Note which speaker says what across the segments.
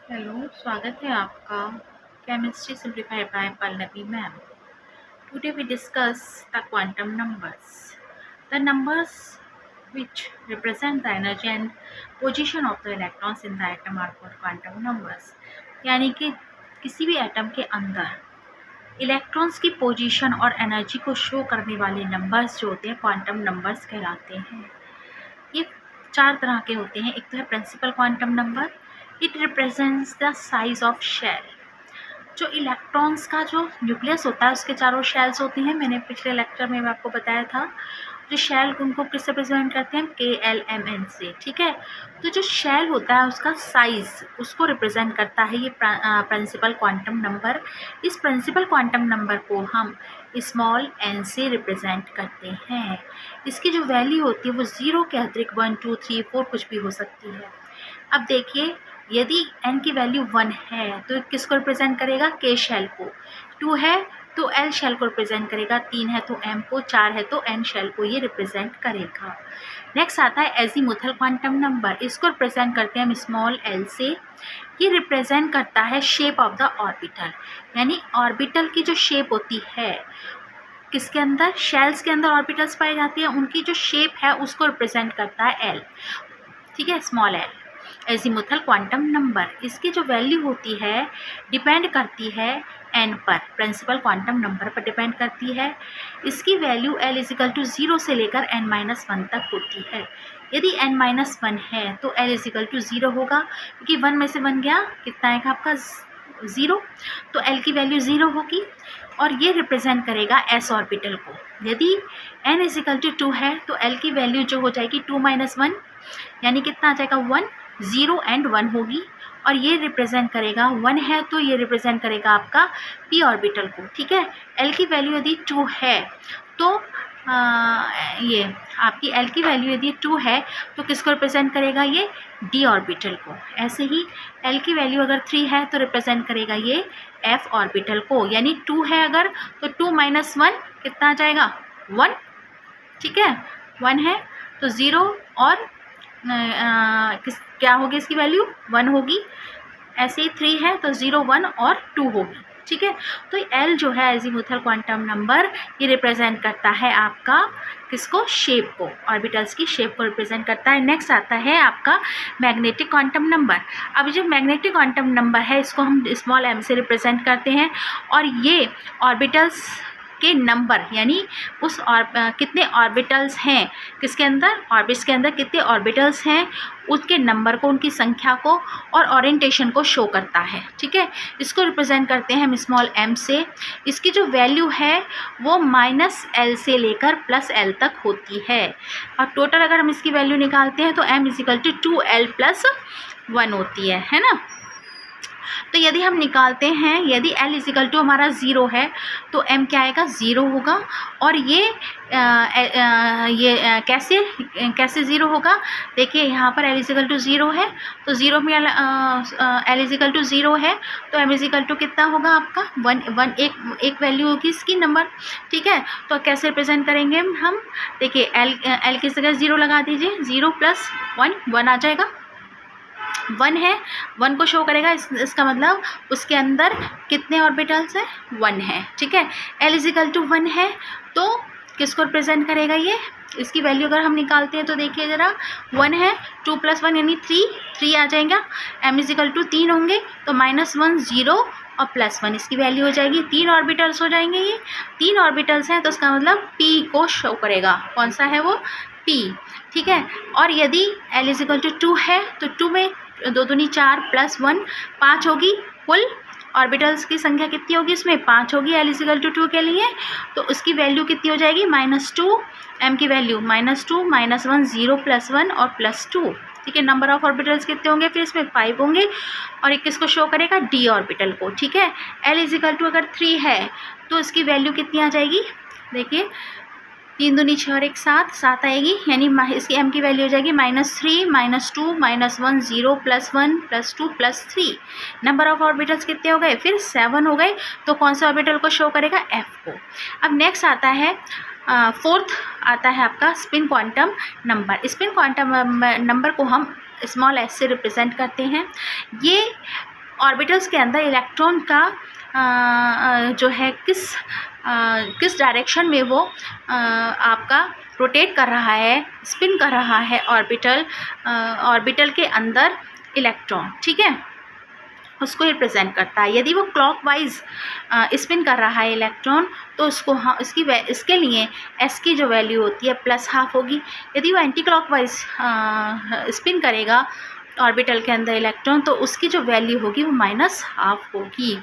Speaker 1: Hello, स्वागत है आपका chemistry simplified by Pallavi ma'am. Today we discuss the quantum numbers. The numbers which represent the energy and position of the electrons in the atom are called quantum numbers. यानी कि किसी भी atom के अंदर electrons की पोजीशन और energy को show करने वाले नंबर्स जो होते हैं क्वांटम नंबर्स कहलाते हैं। ये 4 तरह के होते हैं। एक तो है principal quantum number, it represents the size of shell. जो इलेक्ट्रॉन्स का जो न्यूक्लियस होता है उसके चारों शेल्स होती हैं। मैंने पिछले लेक्चर में आपको बताया था जो शेल उनको किससे रिप्रेजेंट करते हैं, KLMN से। ठीक है, तो जो शेल होता है उसका साइज उसको रिप्रेजेंट करता है ये प्रिंसिपल क्वांटम नंबर। इस प्रिंसिपल क्वांटम नंबर को हम स्मॉल n से रिप्रेजेंट करते हैं। इसकी जो वैल्यू होती है वो 0 के अतिरिक्त 1, 2, 3, 4 कुछ भी हो सकती है। अब देखिए, यदि n की वैल्यू 1 है तो किसको रिप्रेजेंट करेगा, K शेल को। 2 है तो L शेल को रिप्रेजेंट करेगा। 3 है तो M को। 4 है तो N शेल को ये रिप्रेजेंट करेगा। नेक्स्ट आता है एजीमुथल क्वांटम नंबर। इसको रिप्रेजेंट करते हैं हम स्मॉल l से। ये रिप्रेजेंट करता है शेप ऑफ द ऑर्बिटल, यानी ऑर्बिटल की जो शेप होती है किसके अंदर, शेल्स के अंदर ऑर्बिटल्स पाई जाती है, उनकी जो शेप है उसको रिप्रेजेंट करता है L। ठीक है, small l azimuthal quantum number. इसकी जो वैल्यू होती है डिपेंड करती है n पर, प्रिंसिपल क्वांटम नंबर पर डिपेंड करती है। इसकी वैल्यू L = 0 से लेकर n-1 तक होती है। यदि n-1 है तो L = 0 होगा, क्योंकि 1 में से 1 गया, कितना आएगा आपका 0, तो L की वैल्यू 0 होगी और ये रिप्रेजेंट करेगा s ऑर्बिटल को। यदि n = 2 है तो L की वैल्यू जो हो जाएगी 2-1, यानी कितना आ जाएगा 1, 0 एंड 1 होगी, और ये रिप्रेजेंट करेगा 1 है तो ये रिप्रेजेंट करेगा आपका p ऑर्बिटल को। ठीक है, L की वैल्यू यदि 2 है तो ये आपकी L की वैल्यू यदि 2 है तो किसको रिप्रेजेंट करेगा, ये d ऑर्बिटल को। ऐसे ही L की वैल्यू अगर 3 है तो रिप्रेजेंट करेगा ये f ऑर्बिटल को, यानी 2 है अगर तो 2-1 कितना आ जाएगा 1। ठीक है, 1 है तो 0 और क्या होगी, इसकी वैल्यू 1 होगी। ऐसे ही 3 है तो 0, 1 और 2 होगी। ठीक है, तो L जो है एजीमुथल क्वांटम नंबर ये रिप्रेजेंट करता है आपका किसको, शेप को, ऑर्बिटल्स की शेप को रिप्रेजेंट करता है। नेक्स्ट आता है आपका मैग्नेटिक क्वांटम नंबर। अब जो मैग्नेटिक क्वांटम नंबर है इसको हम स्मॉल m से रिप्रेजेंट करते हैं, और ये ऑर्बिटल्स के नंबर, यानी उस कितने ऑर्बिटल्स हैं किसके अंदर, ऑर्बिट्स के अंदर कितने ऑर्बिटल्स हैं उसके नंबर को, उनकी संख्या को और ओरिएंटेशन को शो करता है। ठीक है, इसको रिप्रेजेंट करते हैं हम स्मॉल m से। इसकी जो वैल्यू है वो -L से लेकर +L तक होती है, और टोटल अगर हम इसकी वैल्यू निकालते हैं तो m = 2L + 1 होती है ना। तो यदि हम निकालते हैं, यदि L = हमारा 0 है तो M क्या आएगा, 0 होगा। और ये कैसे 0 होगा, देखिए यहाँ पर L = 0 है तो 0 में L = 0 है तो M = कितना होगा आपका 1, एक वैल्यू होगी इसकी नंबर। ठीक है, तो कैसे रिप्रेजेंट करेंगे हम, देखिए L की जगह 0 लगा दीजिए, 0 + 1, 1 आ जाएगा। 1 है, 1 को शो करेगा, इसका मतलब उसके अंदर कितने ऑर्बिटल्स हैं, 1 है। ठीक है, L = 1 है तो किसको रिप्रेजेंट करेगा ये, इसकी वैल्यू अगर हम निकालते हैं तो देखिए ज़रा, 1 है, 2 + 1 यानी 3 आ जाएगा। M = 3 होंगे तो -1, 0 और +1 इसकी वैल्यू हो जाएगी। 3 ऑर्बिटल्स हो जाएंगे, ये 3 ऑर्बिटल्स हैं तो इसका मतलब P को शो करेगा। कौन सा है वो, P। ठीक है, और यदि L = 2 है तो 2 में 2 दूनी 4 + 1 5 होगी। कुल ऑर्बिटल्स की संख्या कितनी होगी, इसमें 5 होगी L = 2 के लिए, तो उसकी वैल्यू कितनी हो जाएगी, -2, M की वैल्यू -2, -1, 0 + 1 और +2। ठीक है, नंबर ऑफ ऑर्बिटल्स कितने होंगे फिर इसमें 5 होंगे, और एक किसको शो करेगा, D ऑर्बिटल को। ठीक है, L = अगर 3 है तो इसकी वैल्यू कितनी आ जाएगी, देखिए 3 दूनी 6 और 1 7 आएगी, यानी इसकी M की वैल्यू हो जाएगी -3, -2, -1, 0 + 1 +2 +3। नंबर ऑफ ऑर्बिटल्स कितने हो गए, फिर 7 हो गए, तो कौन से ऑर्बिटल को शो करेगा, F को। अब नेक्स्ट आता है फोर्थ आता है आपका spin quantum number. Spin quantum number को हम स्मॉल s से रिप्रेजेंट करते हैं। ये ऑर्बिटल्स के अंदर इलेक्ट्रॉन का जो है किस डायरेक्शन में वो आपका रोटेट कर रहा है, स्पिन कर रहा है ऑर्बिटल के अंदर इलेक्ट्रॉन, ठीक है, उसको रिप्रेजेंट करता है। यदि वो क्लॉकवाइज स्पिन कर रहा है इलेक्ट्रॉन तो उसको इसके लिए एस की जो वैल्यू होती है +½ होगी। यदि वो एंटी क्लॉकवाइज स्पिन करेगा ऑर्बिटल के अंदर इलेक्ट्रॉन तो उसकी जो वैल्यू होगी वो -½ होगी,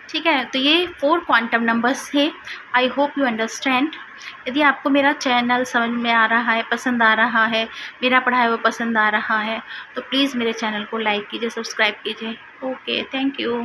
Speaker 1: ठीक है। तो ये 4 क्वांटम नंबर्स थे। I hope you understand. यदि आपको मेरा चैनल समझ में आ रहा है, पसंद आ रहा है, मेरा पढ़ाया हुआ पसंद आ रहा है तो प्लीज़ मेरे चैनल को लाइक कीजिए, सब्सक्राइब कीजिए। Okay, thank you.